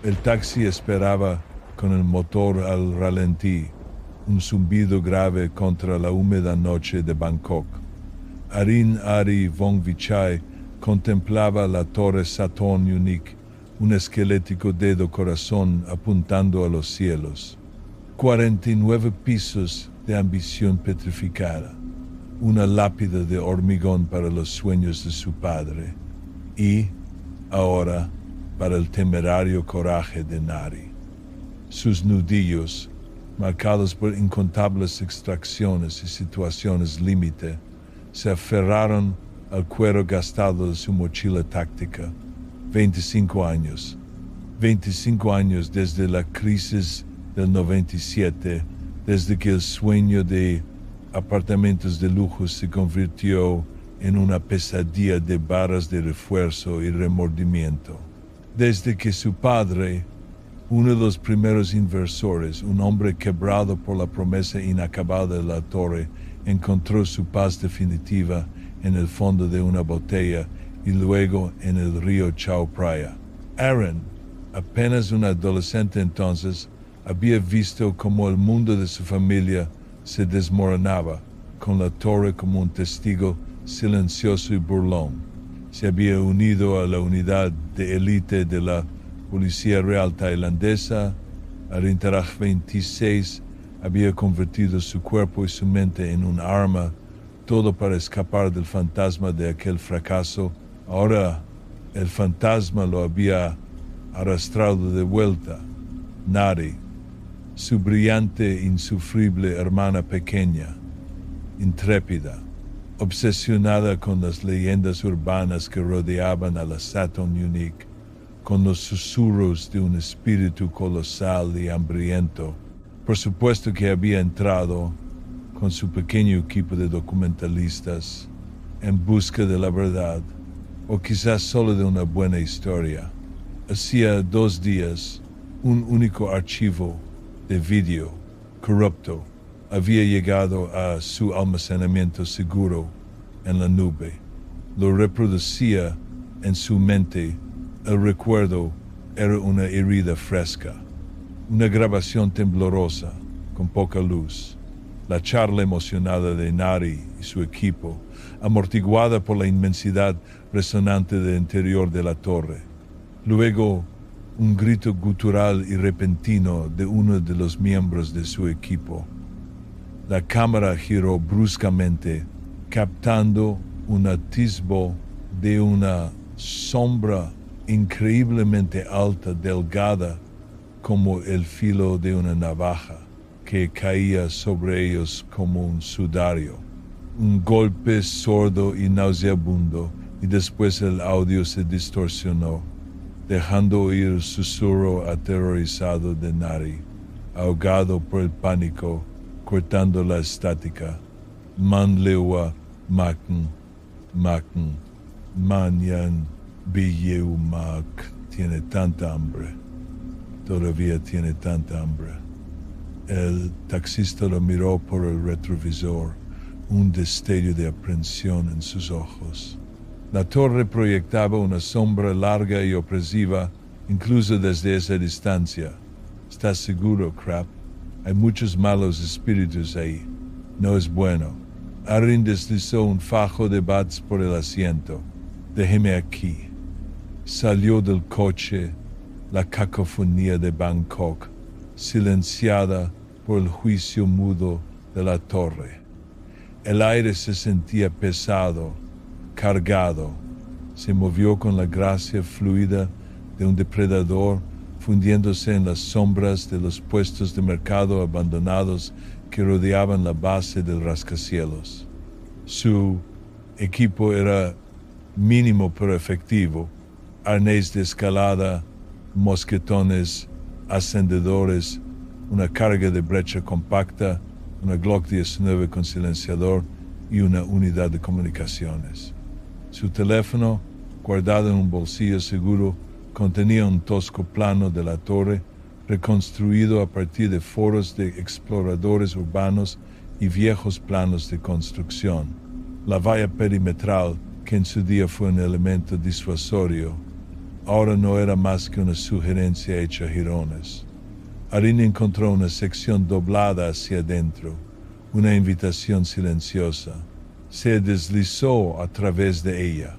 El taxi esperaba con el motor al ralentí, un zumbido grave contra la húmeda noche de Bangkok. Arin Ari Vongvichai contemplaba la torre Saturn Unique, un esquelético dedo corazón apuntando a los cielos. 49 pisos de ambición petrificada, una lápida de hormigón para los sueños de su padre y, ahora, para el temerario coraje de Nari. Sus nudillos, marcados por incontables extracciones y situaciones límite, se aferraron al cuero gastado de su mochila táctica. 25 años. 25 años desde la crisis del 97, desde que el sueño de apartamentos de lujo se convirtió en una pesadilla de barras de refuerzo y remordimiento. Desde que su padre, uno de los primeros inversores, un hombre quebrado por la promesa inacabada de la torre, encontró su paz definitiva en el fondo de una botella y luego en el río Chao Phraya. Aaron, apenas un adolescente entonces, había visto cómo el mundo de su familia se desmoronaba, con la torre como un testigo silencioso y burlón. Se había unido a la unidad de élite de la Policía Real Tailandesa. Arintaraj 26 había convertido su cuerpo y su mente en un arma, todo para escapar del fantasma de aquel fracaso. Ahora el fantasma lo había arrastrado de vuelta. Nari, su brillante, insufrible hermana pequeña, intrépida, obsesionada con las leyendas urbanas que rodeaban a la Saturn Unique, con los susurros de un espíritu colosal y hambriento. Por supuesto que había entrado con su pequeño equipo de documentalistas en busca de la verdad, o quizás solo de una buena historia. Hacía 2 días, un único archivo de vídeo corrupto había llegado a su almacenamiento seguro en la nube. Lo reproducía en su mente. El recuerdo era una herida fresca, una grabación temblorosa, con poca luz. La charla emocionada de Nari y su equipo, amortiguada por la inmensidad resonante del interior de la torre. Luego, un grito gutural y repentino de uno de los miembros de su equipo. La cámara giró bruscamente, captando un atisbo de una sombra increíblemente alta, delgada, como el filo de una navaja, que caía sobre ellos como un sudario. Un golpe sordo y nauseabundo, y después el audio se distorsionó, dejando oír el susurro aterrorizado de Nari, ahogado por el pánico, cortando la estática. Man lewa makn, makn, manyan biyeumak. Tiene tanta hambre. Todavía tiene tanta hambre. El taxista lo miró por el retrovisor, un destello de aprensión en sus ojos. La torre proyectaba una sombra larga y opresiva, incluso desde esa distancia. ¿Estás seguro, Crap? Hay muchos malos espíritus ahí. No es bueno. Arin deslizó un fajo de bats por el asiento. Déjeme aquí. Salió del coche la cacofonía de Bangkok, silenciada por el juicio mudo de la torre. El aire se sentía pesado, cargado. Se movió con la gracia fluida de un depredador, fundiéndose en las sombras de los puestos de mercado abandonados que rodeaban la base del rascacielos. Su equipo era mínimo pero efectivo: arnés de escalada, mosquetones, ascendedores, una carga de brecha compacta, una Glock 19 con silenciador y una unidad de comunicaciones. Su teléfono, guardado en un bolsillo seguro, contenía un tosco plano de la torre, reconstruido a partir de foros de exploradores urbanos y viejos planos de construcción. La valla perimetral, que en su día fue un elemento disuasorio, ahora no era más que una sugerencia hecha a jirones. Arin encontró una sección doblada hacia adentro, una invitación silenciosa. Se deslizó a través de ella.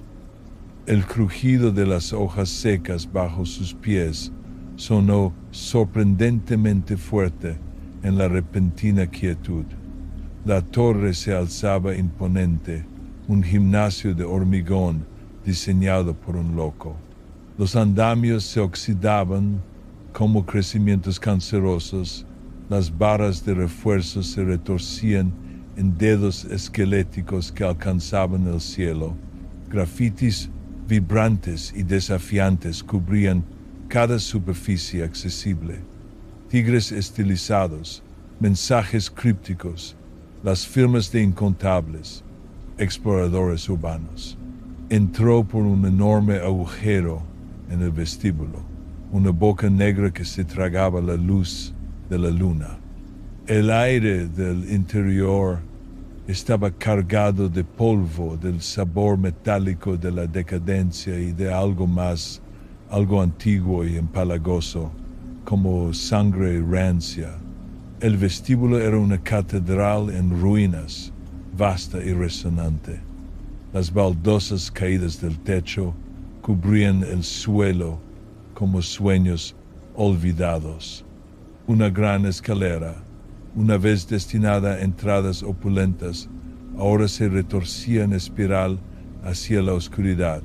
El crujido de las hojas secas bajo sus pies sonó sorprendentemente fuerte en la repentina quietud. La torre se alzaba imponente, un gimnasio de hormigón diseñado por un loco. Los andamios se oxidaban como crecimientos cancerosos, las barras de refuerzo se retorcían en dedos esqueléticos que alcanzaban el cielo. Grafitis vibrantes y desafiantes cubrían cada superficie accesible. Tigres estilizados, mensajes crípticos, las firmas de incontables exploradores urbanos. Entró por un enorme agujero en el vestíbulo, una boca negra que se tragaba la luz de la luna. El aire del interior estaba cargado de polvo, del sabor metálico de la decadencia y de algo más, algo antiguo y empalagoso, como sangre rancia. El vestíbulo era una catedral en ruinas, vasta y resonante. Las baldosas caídas del techo cubrían el suelo como sueños olvidados. Una gran escalera, una vez destinada a entradas opulentas, ahora se retorcía en espiral hacia la oscuridad,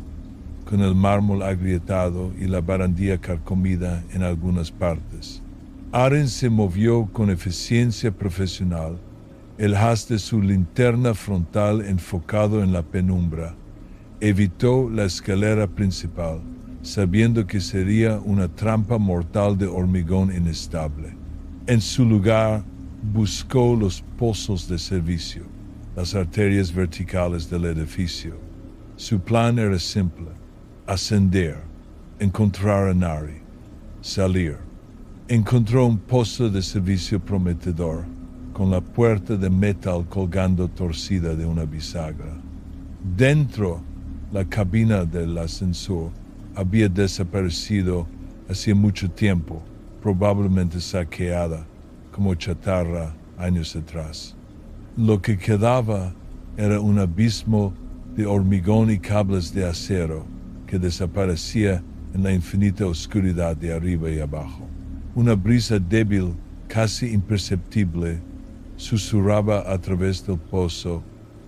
con el mármol agrietado y la barandilla carcomida en algunas partes. Arin se movió con eficiencia profesional, el haz de su linterna frontal enfocado en la penumbra. Evitó la escalera principal, sabiendo que sería una trampa mortal de hormigón inestable. En su lugar, buscó los pozos de servicio, las arterias verticales del edificio. Su plan era simple: ascender, encontrar a Nari, salir. Encontró un pozo de servicio prometedor, con la puerta de metal colgando torcida de una bisagra. Dentro, la cabina del ascensor había desaparecido hacía mucho tiempo, probablemente saqueada como chatarra años atrás. Lo que quedaba era un abismo de hormigón y cables de acero que desaparecía en la infinita oscuridad de arriba y abajo. Una brisa débil, casi imperceptible, susurraba a través del pozo,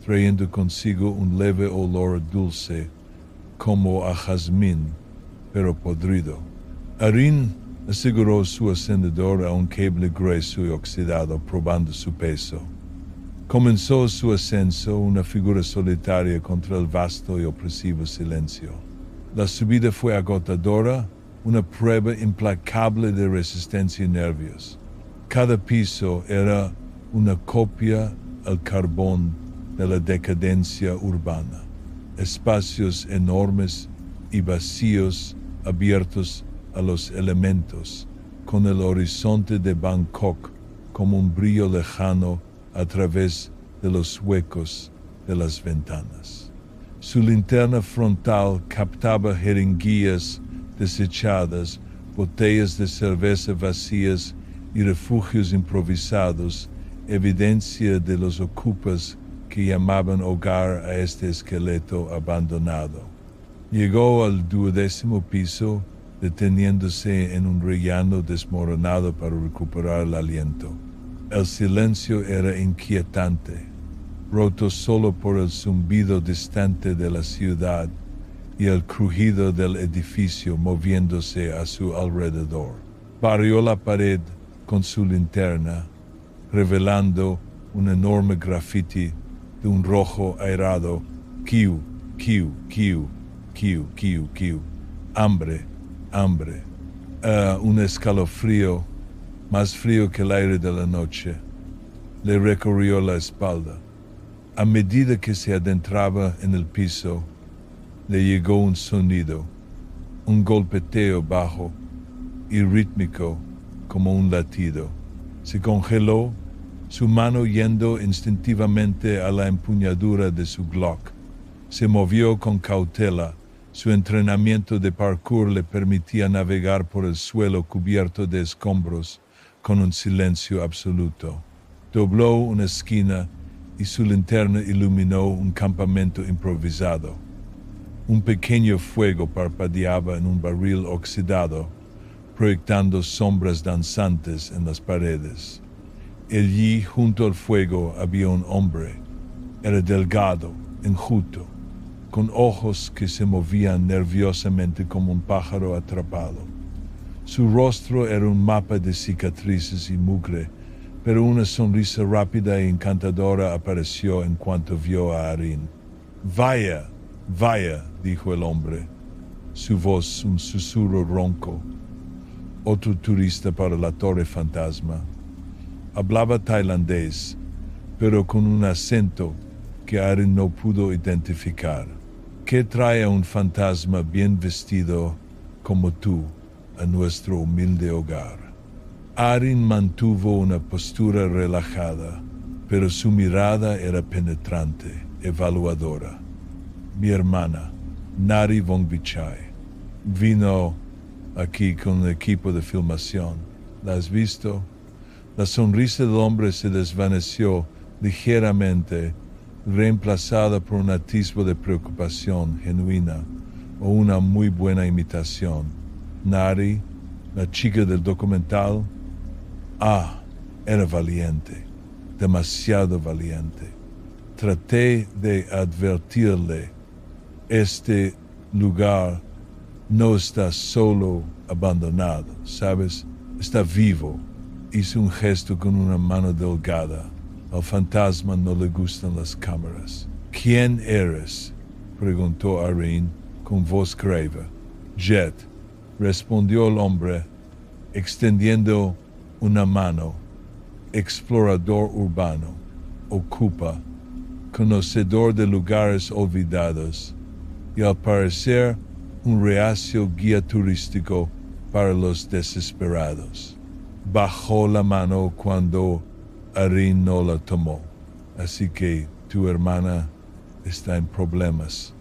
trayendo consigo un leve olor dulce, como a jazmín, pero podrido. Arin aseguró su ascendedor a un cable grueso y oxidado, probando su peso. Comenzó su ascenso, una figura solitaria contra el vasto y opresivo silencio. La subida fue agotadora, una prueba implacable de resistencia y nervios. Cada piso era una copia al carbón de la decadencia urbana. Espacios enormes y vacíos abiertos a los elementos, con el horizonte de Bangkok como un brillo lejano a través de los huecos de las ventanas. Su linterna frontal captaba jeringuillas desechadas, botellas de cerveza vacías y refugios improvisados, evidencia de los ocupas que llamaban hogar a este esqueleto abandonado. Llegó al 12º piso, deteniéndose en un rellano desmoronado para recuperar el aliento. El silencio era inquietante, roto solo por el zumbido distante de la ciudad y el crujido del edificio moviéndose a su alrededor. Barrió la pared con su linterna, revelando un enorme graffiti de un rojo airado: Q, Q, Q, Q, Q, Q. Hambre, hambre. Un escalofrío, más frío que el aire de la noche, le recorrió la espalda. A medida que se adentraba en el piso, le llegó un sonido, un golpeteo bajo y rítmico como un latido. Se congeló, su mano yendo instintivamente a la empuñadura de su Glock. Se movió con cautela, Su entrenamiento de parkour le permitía navegar por el suelo cubierto de escombros con un silencio absoluto. Dobló una esquina y su linterna iluminó un campamento improvisado. Un pequeño fuego parpadeaba en un barril oxidado, proyectando sombras danzantes en las paredes. Allí, junto al fuego, había un hombre. Era delgado, enjuto, con ojos que se movían nerviosamente como un pájaro atrapado. Su rostro era un mapa de cicatrices y mugre, pero una sonrisa rápida e encantadora apareció en cuanto vio a Arin. «Vaya, vaya», dijo el hombre, su voz un susurro ronco. Otro turista para la Torre Fantasma. Hablaba tailandés, pero con un acento que Arin no pudo identificar. ¿Qué trae a un fantasma bien vestido como tú a nuestro humilde hogar? Arin mantuvo una postura relajada, pero su mirada era penetrante, evaluadora. Mi hermana, Nari Vongvichai, vino aquí con el equipo de filmación. ¿La has visto? La sonrisa del hombre se desvaneció ligeramente, reemplazada por un atisbo de preocupación genuina o una muy buena imitación. Nari, la chica del documental, era valiente, demasiado valiente. Traté de advertirle, este lugar no está solo abandonado, ¿sabes? Está vivo. Hizo un gesto con una mano delgada. Al fantasma no le gustan las cámaras. ¿Quién eres?, preguntó Arin con voz grave. Jet, respondió el hombre, extendiendo una mano. Explorador urbano, ocupa, conocedor de lugares olvidados y al parecer un reacio guía turístico para los desesperados. Bajó la mano cuando Arin no la tomó. Así que tu hermana está en problemas.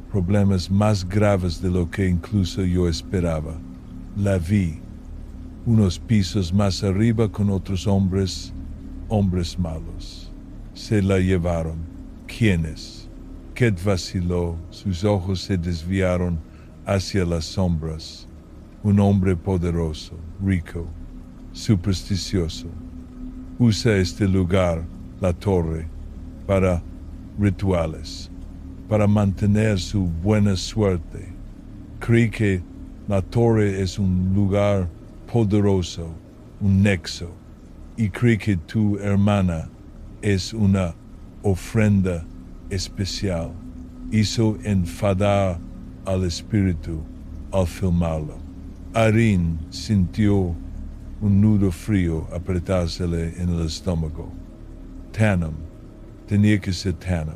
Problemas más graves de lo que incluso yo esperaba. La vi unos pisos más arriba con otros hombres malos. Se la llevaron. ¿Quiénes? Ket vaciló, sus ojos se desviaron hacia las sombras. Un hombre poderoso, rico, supersticioso. Usa este lugar, la torre, para rituales, para mantener su buena suerte. Cree que la torre es un lugar poderoso, un nexo, y cree que tu hermana es una ofrenda especial. Hizo enfadar al espíritu al filmarlo. Arin sintió un nudo frío apretársele en el estómago. Tannen, tenía que ser Tannen,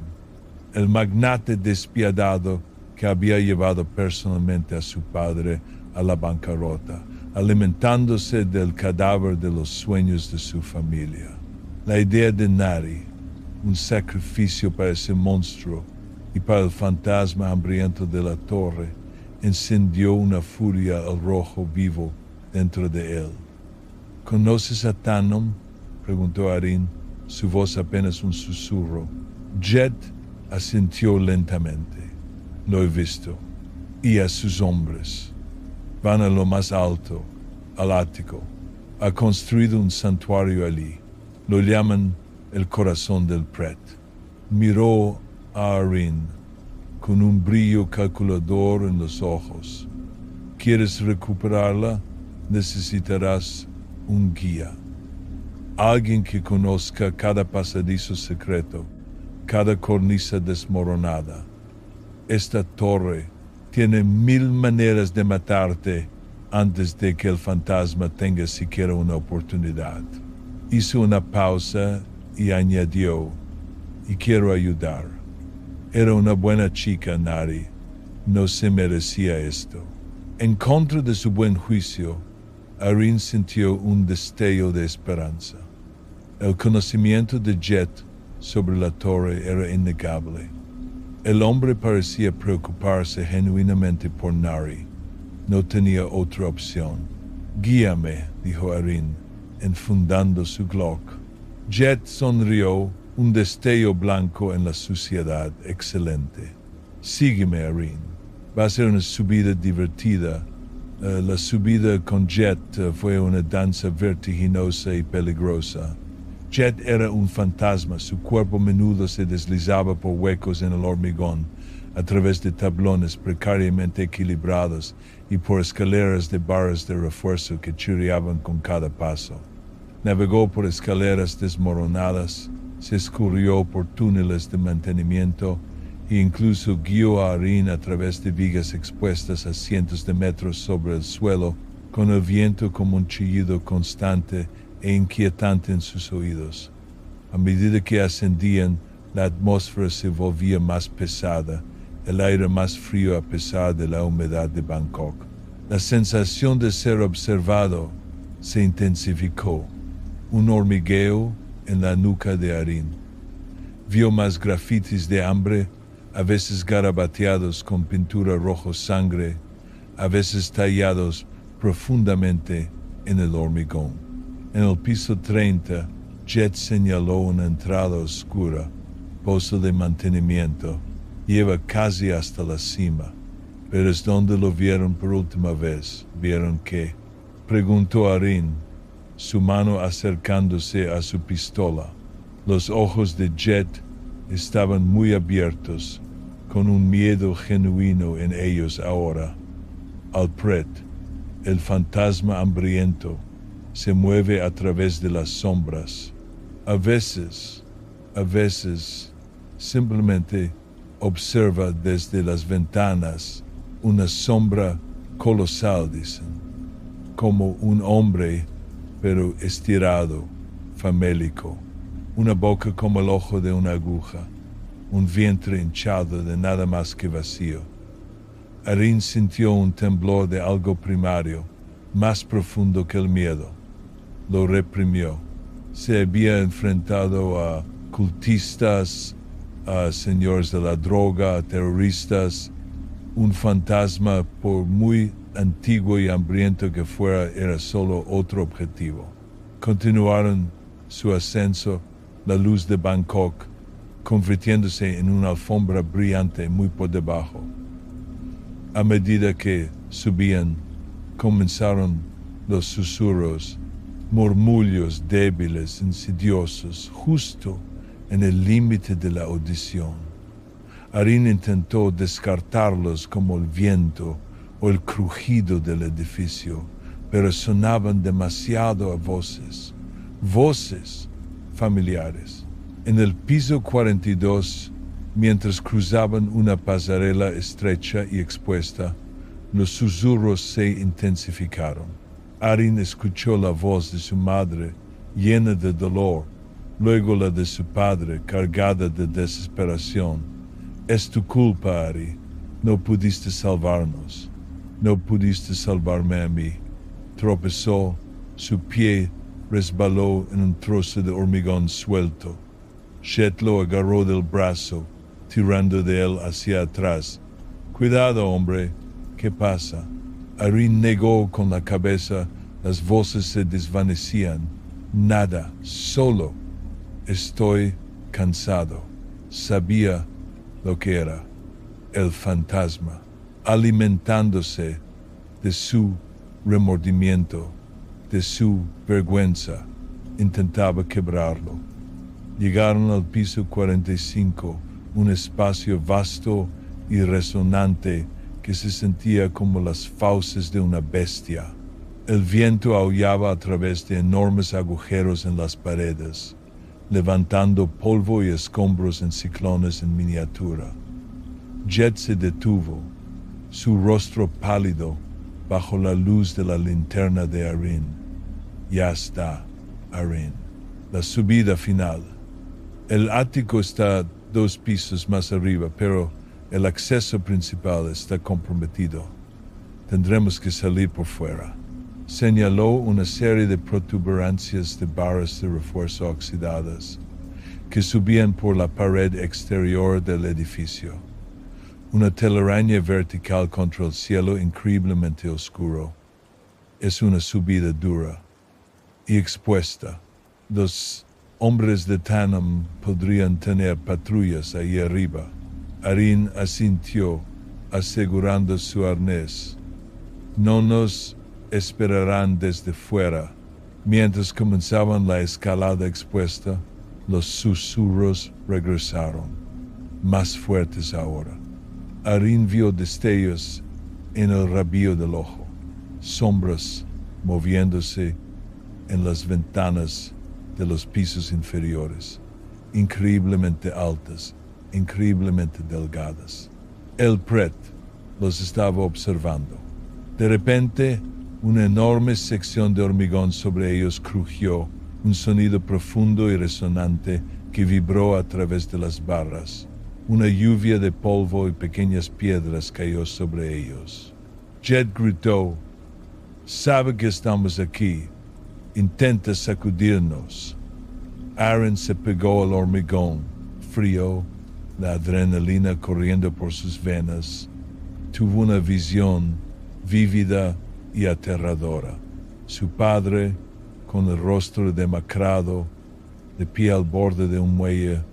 el magnate despiadado que había llevado personalmente a su padre a la bancarrota, alimentándose del cadáver de los sueños de su familia. La idea de Nari, un sacrificio para ese monstruo y para el fantasma hambriento de la torre, encendió una furia al rojo vivo dentro de él. ¿Conoces a Tannen?, preguntó Arin, su voz apenas un susurro. Jet asintió lentamente. Lo he visto. Y a sus hombres. Van a lo más alto, al ático. Ha construido un santuario allí. Lo llaman el corazón del Pret. Miró a Arin con un brillo calculador en los ojos. ¿Quieres recuperarla? Necesitarás un guía. Alguien que conozca cada pasadizo secreto, cada cornisa desmoronada. Esta torre tiene 1000 maneras de matarte antes de que el fantasma tenga siquiera una oportunidad. Hizo una pausa y añadió, y quiero ayudar. Era una buena chica, Nari. No se merecía esto. En contra de su buen juicio, Arin sintió un destello de esperanza. El conocimiento de Jet sobre la torre era innegable. El hombre parecía preocuparse genuinamente por Nari. No tenía otra opción. Guíame, dijo Arin, enfundando su Glock. Jet sonrió, un destello blanco en la suciedad. Excelente. Sígueme, Arin. Va a ser una subida divertida. La subida con Jet fue una danza vertiginosa y peligrosa. Jet era un fantasma, su cuerpo menudo se deslizaba por huecos en el hormigón, a través de tablones precariamente equilibrados y por escaleras de barras de refuerzo que chirriaban con cada paso. Navegó por escaleras desmoronadas, se escurrió por túneles de mantenimiento e incluso guió a Arin a través de vigas expuestas a cientos de metros sobre el suelo, con el viento como un chillido constante e inquietante en sus oídos. A medida que ascendían, la atmósfera se volvía más pesada, el aire más frío a pesar de la humedad de Bangkok. La sensación de ser observado se intensificó. Un hormigueo en la nuca de Arin. Vio más grafitis de hambre, a veces garabateados con pintura rojo sangre, a veces tallados profundamente en el hormigón. En el piso 30, Jet señaló una entrada oscura, pozo de mantenimiento, lleva casi hasta la cima. Pero es donde lo vieron por última vez. ¿Vieron qué? Preguntó Arin, su mano acercándose a su pistola. Los ojos de Jet estaban muy abiertos, con un miedo genuino en ellos ahora. Alpret, el fantasma hambriento, se mueve a través de las sombras. A veces, simplemente observa desde las ventanas una sombra colosal, dicen, como un hombre, pero estirado, famélico, una boca como el ojo de una aguja, un vientre hinchado de nada más que vacío. Arin sintió un temblor de algo primario, más profundo que el miedo. Lo reprimió. Se había enfrentado a cultistas, a señores de la droga, a terroristas. Un fantasma, por muy antiguo y hambriento que fuera, era solo otro objetivo. Continuaron su ascenso, la luz de Bangkok, convirtiéndose en una alfombra brillante muy por debajo. A medida que subían, comenzaron los susurros, murmullos débiles, insidiosos, justo en el límite de la audición. Arin intentó descartarlos como el viento o el crujido del edificio, pero sonaban demasiado a voces familiares. En el piso 42, mientras cruzaban una pasarela estrecha y expuesta, los susurros se intensificaron. Arin escuchó la voz de su madre, llena de dolor, luego la de su padre, cargada de desesperación. Es tu culpa, Ari. No pudiste salvarnos. No pudiste salvarme a mí. Tropezó, su pie resbaló en un trozo de hormigón suelto. Jet lo agarró del brazo, tirando de él hacia atrás. Cuidado, hombre. ¿Qué pasa? Arin negó con la cabeza. Las voces se desvanecían. Nada, solo. Estoy cansado. Sabía lo que era. El fantasma, alimentándose de su remordimiento, de su vergüenza, intentaba quebrarlo. Llegaron al piso 45, un espacio vasto y resonante que se sentía como las fauces de una bestia. El viento aullaba a través de enormes agujeros en las paredes, levantando polvo y escombros en ciclones en miniatura. Jet se detuvo, su rostro pálido bajo la luz de la linterna de Arin. Ya está, Arin. La subida final. El ático está 2 pisos más arriba, pero el acceso principal está comprometido. Tendremos que salir por fuera. Señaló una serie de protuberancias de barras de refuerzo oxidadas que subían por la pared exterior del edificio. Una telaraña vertical contra el cielo increíblemente oscuro. Es una subida dura y expuesta. Los hombres de Tanum podrían tener patrullas ahí arriba. Arin asintió, asegurando su arnés. No nos esperarán desde fuera. Mientras comenzaban la escalada expuesta, los susurros regresaron, más fuertes ahora. Arin vio destellos en el rabillo del ojo, sombras moviéndose en las ventanas de los pisos inferiores, increíblemente altas, increíblemente delgadas. El Pret los estaba observando. De repente, una enorme sección de hormigón sobre ellos crujió, un sonido profundo y resonante que vibró a través de las barras. Una lluvia de polvo y pequeñas piedras cayó sobre ellos. Jet gritó: «Sabe que estamos aquí. Intenta sacudirnos». Aaron se pegó al hormigón, frío, la adrenalina corriendo por sus venas. Tuvo una visión vívida y aterradora. Su padre, con el rostro demacrado, de pie al borde de un muelle,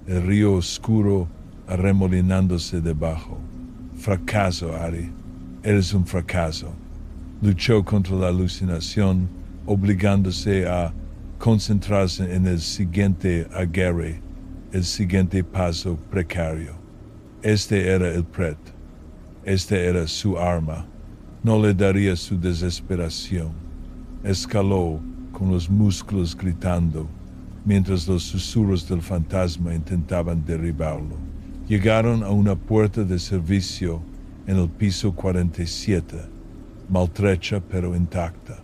el río oscuro arremolinándose debajo. «Fracaso, Ari. Eres un fracaso». Luchó contra la alucinación, obligándose a concentrarse en el siguiente agarre, el siguiente paso precario. Este era el Pret. Este era su arma. No le daría su desesperación. Escaló con los músculos gritando, mientras los susurros del fantasma intentaban derribarlo. Llegaron a una puerta de servicio en el piso 47, maltrecha pero intacta.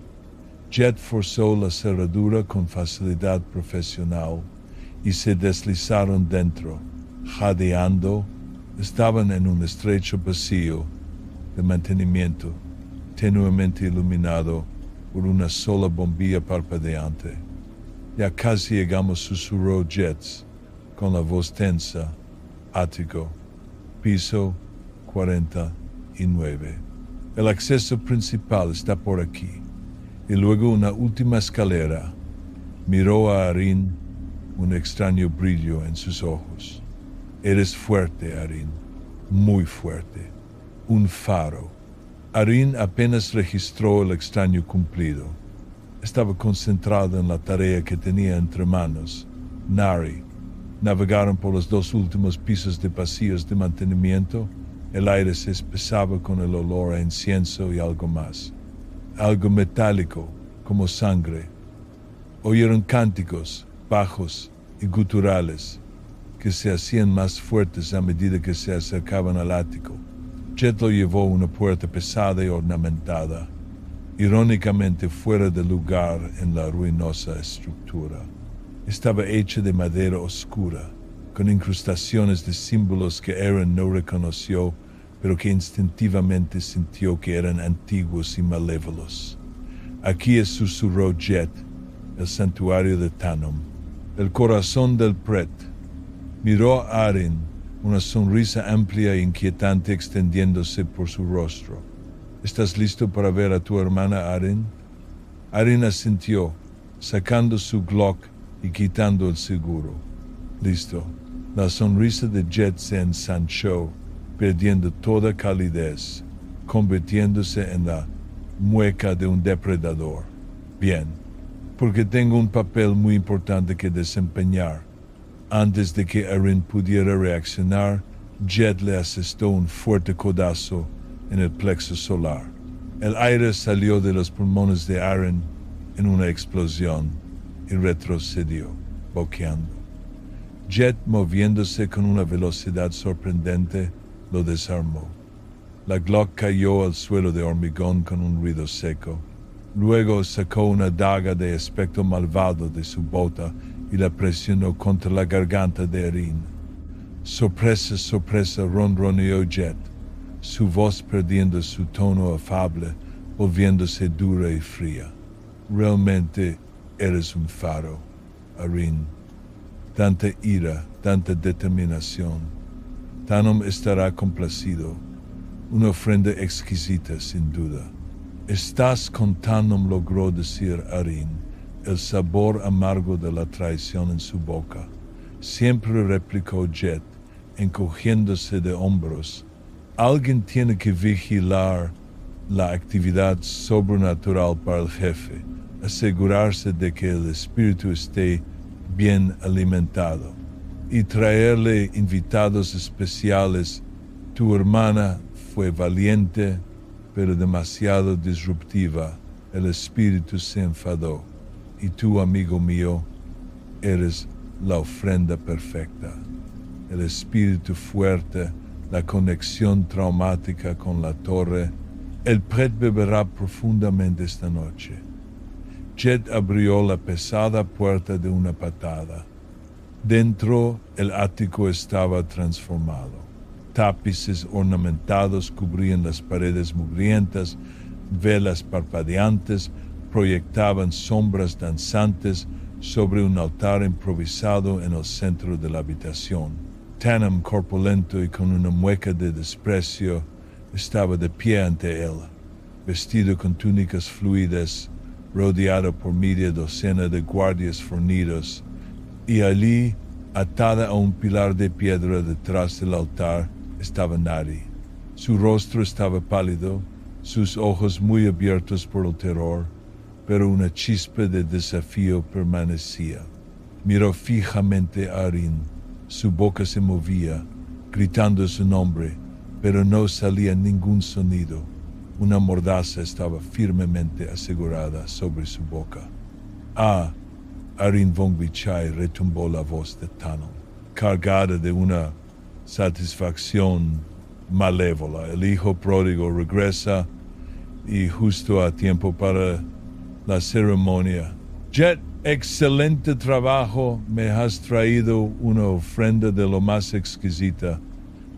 Jet forzó la cerradura con facilidad profesional y se deslizaron dentro, jadeando. Estaban en un estrecho pasillo de mantenimiento, tenuemente iluminado por una sola bombilla parpadeante. «Ya casi llegamos», susurró Jet con la voz tensa. «Ático, piso 49. El acceso principal está por aquí». Y luego una última escalera. Miró a Arin, un extraño brillo en sus ojos. «Eres fuerte, Arin, muy fuerte. Un faro». Arin apenas registró el extraño cumplido. Estaba concentrado en la tarea que tenía entre manos. Nari. Navegaron por los 2 últimos pisos de pasillos de mantenimiento. El aire se espesaba con el olor a incienso y algo más. Algo metálico, como sangre. Oyeron cánticos, bajos y guturales, que se hacían más fuertes a medida que se acercaban al ático. Jet lo llevó a una puerta pesada y ornamentada, irónicamente fuera de lugar en la ruinosa estructura. Estaba hecha de madera oscura, con incrustaciones de símbolos que Aaron no reconoció, pero que instintivamente sintió que eran antiguos y malévolos. «Aquí es», susurró Jet, «el santuario de Tanum, el corazón del Pret». Miró a Arin, una sonrisa amplia e inquietante extendiéndose por su rostro. «¿Estás listo para ver a tu hermana, Arin?» Arin asintió, sacando su Glock y quitando el seguro. «Listo». La sonrisa de Jet se ensanchó, perdiendo toda calidez, convirtiéndose en la mueca de un depredador. «Bien, porque tengo un papel muy importante que desempeñar». Antes de que Arin pudiera reaccionar, Jet le asestó un fuerte codazo en el plexo solar. El aire salió de los pulmones de Arin en una explosión y retrocedió, boqueando. Jet, moviéndose con una velocidad sorprendente, lo desarmó. La Glock cayó al suelo de hormigón con un ruido seco. Luego sacó una daga de aspecto malvado de su bota y la presionó contra la garganta de Arin. «Sorpresa, sorpresa», ronroneó Jet, su voz perdiendo su tono afable, volviéndose dura y fría. «Realmente eres un faro, Arin. Tanta ira, tanta determinación. Tanom estará complacido. Una ofrenda exquisita, sin duda. Estás con Tanom, logró decir Arin, el sabor amargo de la traición en su boca. Siempre replicó Jet, encogiéndose de hombros. Alguien tiene que vigilar la actividad sobrenatural para el jefe, asegurarse de que el espíritu esté bien alimentado y traerle invitados especiales. Tu hermana fue valiente, pero demasiado disruptiva. El espíritu se enfadó. Y tú, amigo mío, eres la ofrenda perfecta. El espíritu fuerte, la conexión traumática con la torre. El Pret beberá profundamente esta noche. Jet abrió la pesada puerta de una patada. Dentro, el ático estaba transformado. Tapices ornamentados cubrían las paredes mugrientas, velas parpadeantes proyectaban sombras danzantes sobre un altar improvisado en el centro de la habitación. Tanom, corpulento y con una mueca de desprecio, estaba de pie ante él, vestido con túnicas fluidas, rodeado por media docena de guardias fornidos, y allí, atada a un pilar de piedra detrás del altar, estaba Nari. Su rostro estaba pálido, sus ojos muy abiertos por el terror, pero una chispa de desafío permanecía. Miró fijamente a Arin. Su boca se movía, gritando su nombre, pero no salía ningún sonido. Una mordaza estaba firmemente asegurada sobre su boca. Ah, Arin von Vichai, retumbó la voz de Tanom, cargada de una satisfacción malévola. El hijo pródigo regresa y justo a tiempo para la ceremonia. Jet, excelente trabajo, me has traído una ofrenda de lo más exquisita.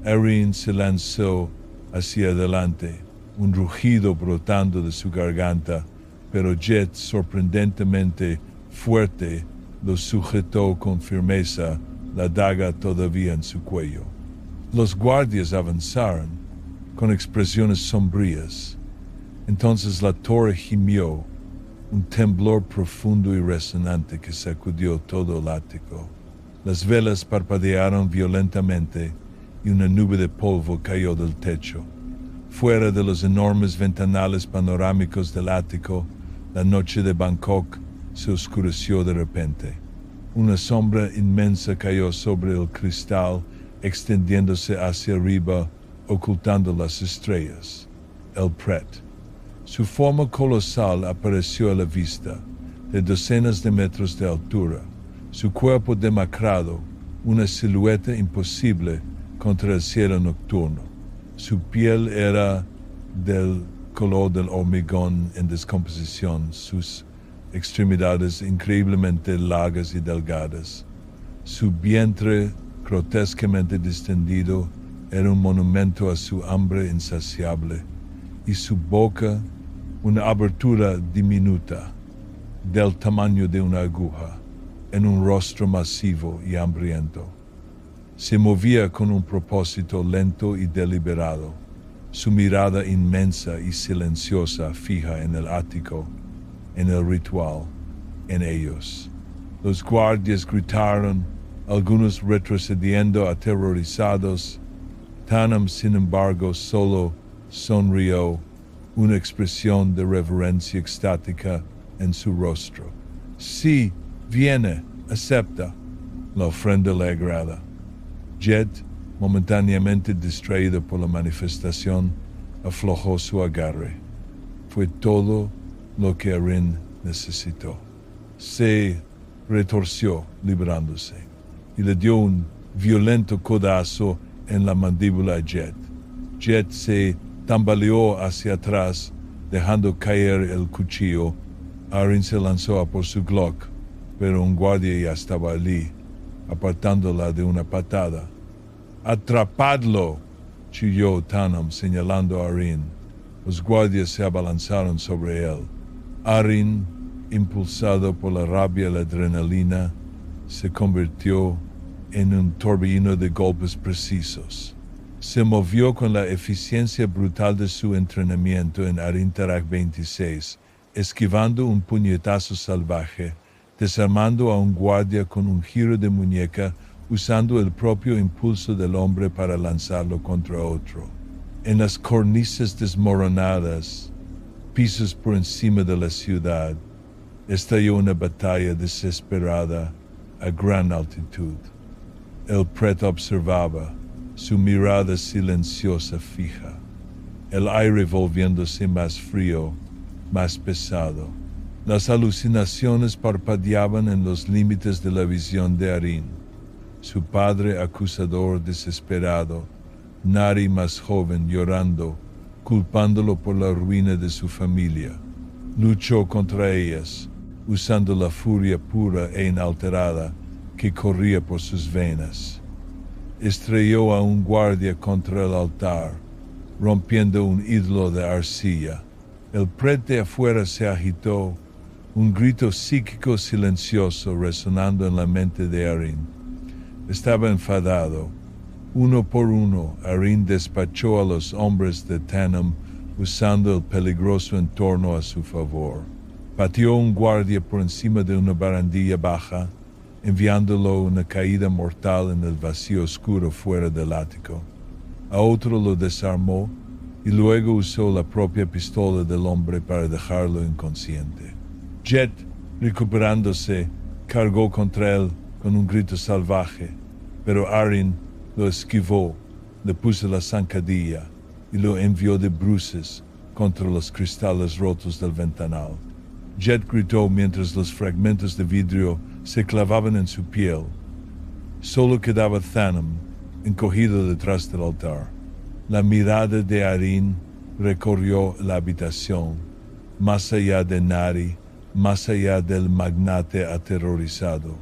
Arin se lanzó hacia adelante, un rugido brotando de su garganta, pero Jet, sorprendentemente fuerte, lo sujetó con firmeza, la daga todavía en su cuello. Los guardias avanzaron, con expresiones sombrías. Entonces la torre gimió, un temblor profundo y resonante que sacudió todo el ático. Las velas parpadearon violentamente y una nube de polvo cayó del techo. Fuera de los enormes ventanales panorámicos del ático, la noche de Bangkok se oscureció de repente. Una sombra inmensa cayó sobre el cristal, extendiéndose hacia arriba, ocultando las estrellas. El Pret. Su forma colosal apareció a la vista, de docenas de metros de altura. Su cuerpo demacrado, una silueta imposible contra el cielo nocturno. Su piel era del color del hormigón en descomposición, sus extremidades increíblemente largas y delgadas. Su vientre, grotescamente distendido, era un monumento a su hambre insaciable, y su boca, una abertura diminuta, del tamaño de una aguja, en un rostro masivo y hambriento. Se movía con un propósito lento y deliberado, su mirada inmensa y silenciosa fija en el ático, en el ritual, en ellos. Los guardias gritaron, algunos retrocediendo aterrorizados. Tanom, sin embargo, solo sonrió, una expresión de reverencia extática en su rostro. Sí, viene, acepta. La ofrenda le agrada. Jet, momentáneamente distraído por la manifestación, aflojó su agarre. Fue todo lo que Arin necesitó. Se retorció, librándose, y le dio un violento codazo en la mandíbula a Jet. Jet se tambaleó hacia atrás, dejando caer el cuchillo. Arin se lanzó a por su Glock, pero un guardia ya estaba allí, apartándola de una patada. ¡Atrapadlo!, chilló Tanom, señalando a Arin. Los guardias se abalanzaron sobre él. Arin, impulsado por la rabia y la adrenalina, se convirtió en un torbellino de golpes precisos. Se movió con la eficiencia brutal de su entrenamiento en Arintarak 26, esquivando un puñetazo salvaje, desarmando a un guardia con un giro de muñeca, usando el propio impulso del hombre para lanzarlo contra otro. En las cornisas desmoronadas, pisos por encima de la ciudad, estalló una batalla desesperada a gran altitud. El prete observaba, su mirada silenciosa fija, el aire volviéndose más frío, más pesado. Las alucinaciones parpadeaban en los límites de la visión de Arin, su padre acusador desesperado, Nari más joven llorando, culpándolo por la ruina de su familia. Luchó contra ellas, usando la furia pura e inalterada que corría por sus venas. Estrelló a un guardia contra el altar, rompiendo un ídolo de arcilla. El prete afuera se agitó, un grito psíquico silencioso resonando en la mente de Arin. Estaba enfadado. Uno por uno, Arin despachó a los hombres de Tanum usando el peligroso entorno a su favor. Pateó un guardia por encima de una barandilla baja, enviándolo una caída mortal en el vacío oscuro fuera del ático. A otro lo desarmó y luego usó la propia pistola del hombre para dejarlo inconsciente. Jet, recuperándose, cargó contra él con un grito salvaje, pero Arin lo esquivó, le puso la zancadilla y lo envió de bruces contra los cristales rotos del ventanal. Jet gritó mientras los fragmentos de vidrio se clavaban en su piel. Solo quedaba Thanum, encogido detrás del altar. La mirada de Arin recorrió la habitación, más allá de Nari, más allá del magnate aterrorizado,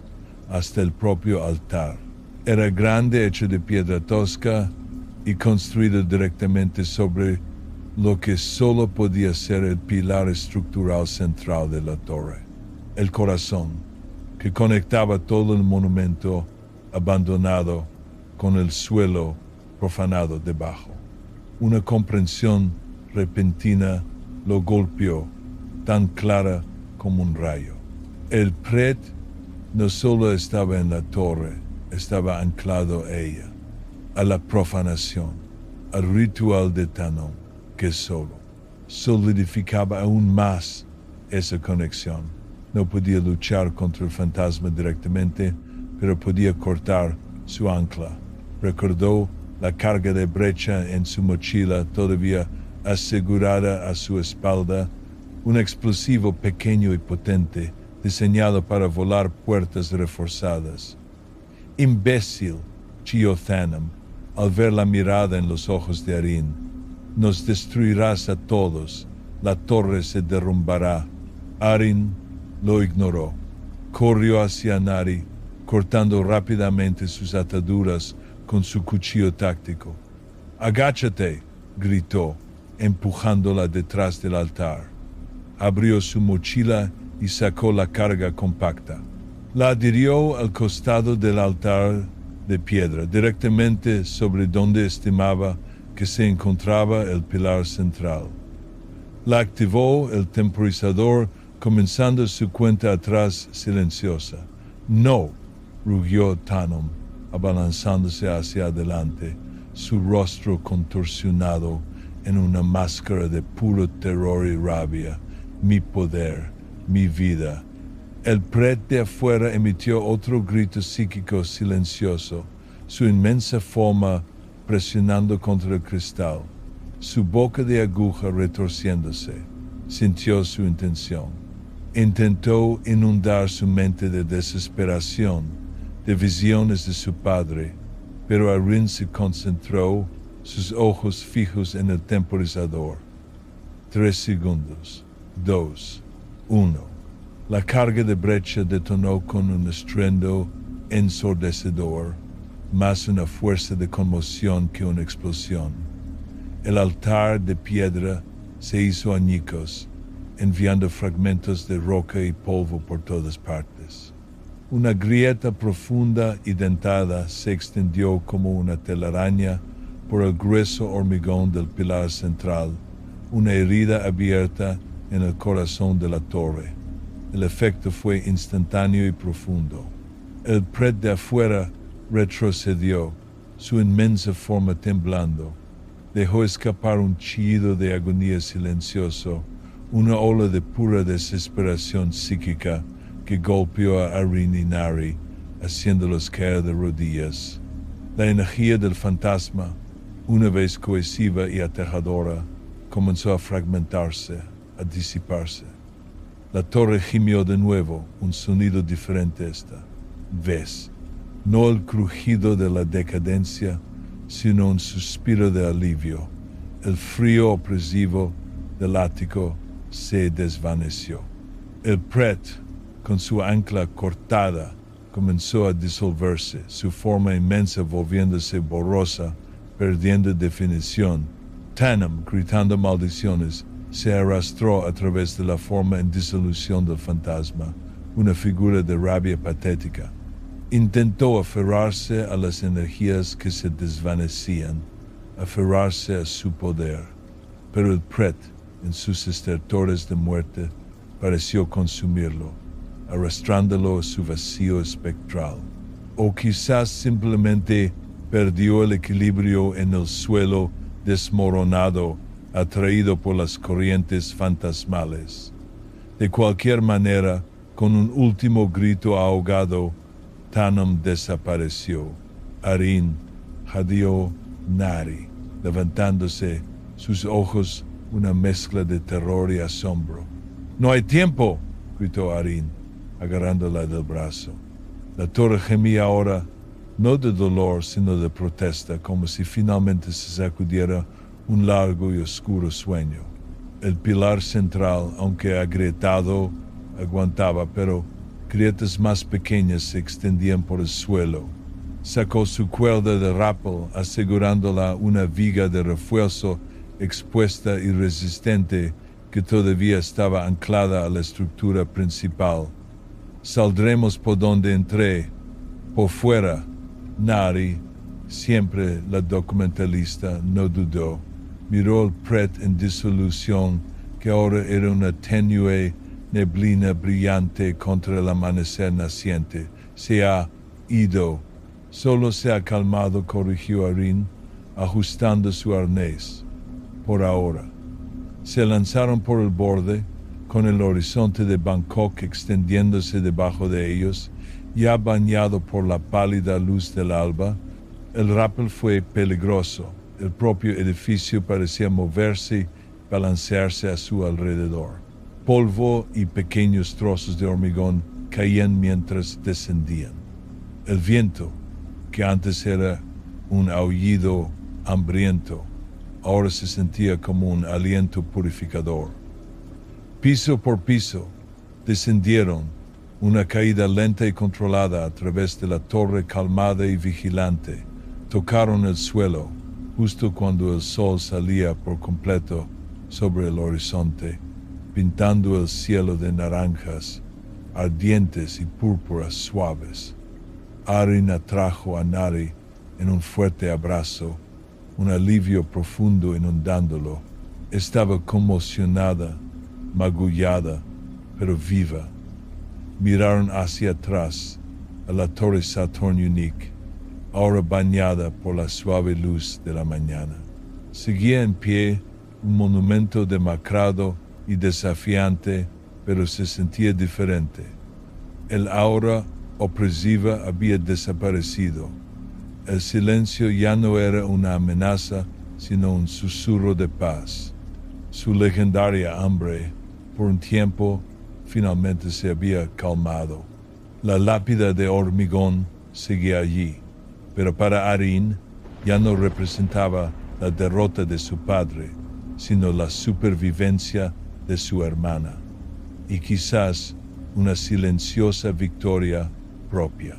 hasta el propio altar. Era grande, hecho de piedra tosca y construido directamente sobre lo que solo podía ser el pilar estructural central de la torre, el corazón, que conectaba todo el monumento abandonado con el suelo profanado debajo. Una comprensión repentina lo golpeó, tan clara como un rayo. El prete no solo estaba en la torre, estaba anclado a ella, a la profanación, al ritual de Tanum, que solo solidificaba aún más esa conexión. No podía luchar contra el fantasma directamente, pero podía cortar su ancla. Recordó la carga de brecha en su mochila todavía asegurada a su espalda, un explosivo pequeño y potente diseñado para volar puertas reforzadas. Imbécil, chilló Thanum, al ver la mirada en los ojos de Arin. Nos destruirás a todos, la torre se derrumbará. Arin lo ignoró. Corrió hacia Nari, cortando rápidamente sus ataduras con su cuchillo táctico. «Agáchate», gritó, empujándola detrás del altar. Abrió su mochila y sacó la carga compacta. La adhirió al costado del altar de piedra, directamente sobre donde estimaba que se encontraba el pilar central. La activó el temporizador, comenzando su cuenta atrás silenciosa. «No», rugió Tanum, abalanzándose hacia adelante, su rostro contorsionado en una máscara de puro terror y rabia. «Mi poder, mi vida». El prete de afuera emitió otro grito psíquico silencioso, su inmensa forma presionando contra el cristal, su boca de aguja retorciéndose. Sintió su intención. Intentó inundar su mente de desesperación, de visiones de su padre, pero Arin se concentró, sus ojos fijos en el temporizador. 3 segundos. 2. 1. La carga de brecha detonó con un estruendo ensordecedor, más una fuerza de conmoción que una explosión. El altar de piedra se hizo añicos, enviando fragmentos de roca y polvo por todas partes. Una grieta profunda y dentada se extendió como una telaraña por el grueso hormigón del pilar central, una herida abierta en el corazón de la torre. El efecto fue instantáneo y profundo. El prete de afuera retrocedió, su inmensa forma temblando. Dejó escapar un chillido de agonía silencioso, una ola de pura desesperación psíquica que golpeó a Arin y Nari, haciéndolos caer de rodillas. La energía del fantasma, una vez cohesiva y aterradora, comenzó a fragmentarse, a disiparse. La torre gimió de nuevo, un sonido diferente esta vez. No el crujido de la decadencia, sino un suspiro de alivio. El frío opresivo del ático se desvaneció. El prete, con su ancla cortada, comenzó a disolverse, su forma inmensa volviéndose borrosa, perdiendo definición. Tanum, gritando maldiciones, se arrastró a través de la forma en disolución del fantasma, una figura de rabia patética. Intentó aferrarse a las energías que se desvanecían, aferrarse a su poder, pero el prete, en sus estertores de muerte, pareció consumirlo, arrastrándolo a su vacío espectral. O quizás simplemente perdió el equilibrio en el suelo desmoronado, atraído por las corrientes fantasmales. De cualquier manera, con un último grito ahogado, Tanum desapareció. Arin jadeó Nari, levantándose, sus ojos una mezcla de terror y asombro. «¡No hay tiempo!», gritó Arin, agarrándola del brazo. La torre gemía ahora, no de dolor, sino de protesta, como si finalmente se sacudiera un largo y oscuro sueño. El pilar central, aunque agrietado, aguantaba, pero grietas más pequeñas se extendían por el suelo. Sacó su cuerda de rappel, asegurándola una viga de refuerzo expuesta y resistente que todavía estaba anclada a la estructura principal. «Saldremos por donde entré, por fuera». Nari, siempre la documentalista, no dudó. Miró al prete en disolución, que ahora era una tenue neblina brillante contra el amanecer naciente. «Se ha ido». «Solo se ha calmado», corrigió Arin, ajustando su arnés. «Por ahora». Se lanzaron por el borde, con el horizonte de Bangkok extendiéndose debajo de ellos, ya bañado por la pálida luz del alba. El rappel fue peligroso. El propio edificio parecía moverse y balancearse a su alrededor. Polvo y pequeños trozos de hormigón caían mientras descendían. El viento, que antes era un aullido hambriento, ahora se sentía como un aliento purificador. Piso por piso, descendieron, una caída lenta y controlada a través de la torre calmada y vigilante. Tocaron el suelo, justo cuando el sol salía por completo sobre el horizonte, pintando el cielo de naranjas, ardientes y púrpuras suaves. Arin atrajo a Nari en un fuerte abrazo, un alivio profundo inundándolo. Estaba conmocionada, magullada, pero viva. Miraron hacia atrás a la torre Saturn Unique, ahora bañada por la suave luz de la mañana. Seguía en pie, un monumento demacrado y desafiante, pero se sentía diferente. El aura opresiva había desaparecido. El silencio ya no era una amenaza, sino un susurro de paz. Su legendaria hambre, por un tiempo, finalmente se había calmado. La lápida de hormigón seguía allí, pero para Arin ya no representaba la derrota de su padre, sino la supervivencia de su hermana, y quizás una silenciosa victoria propia.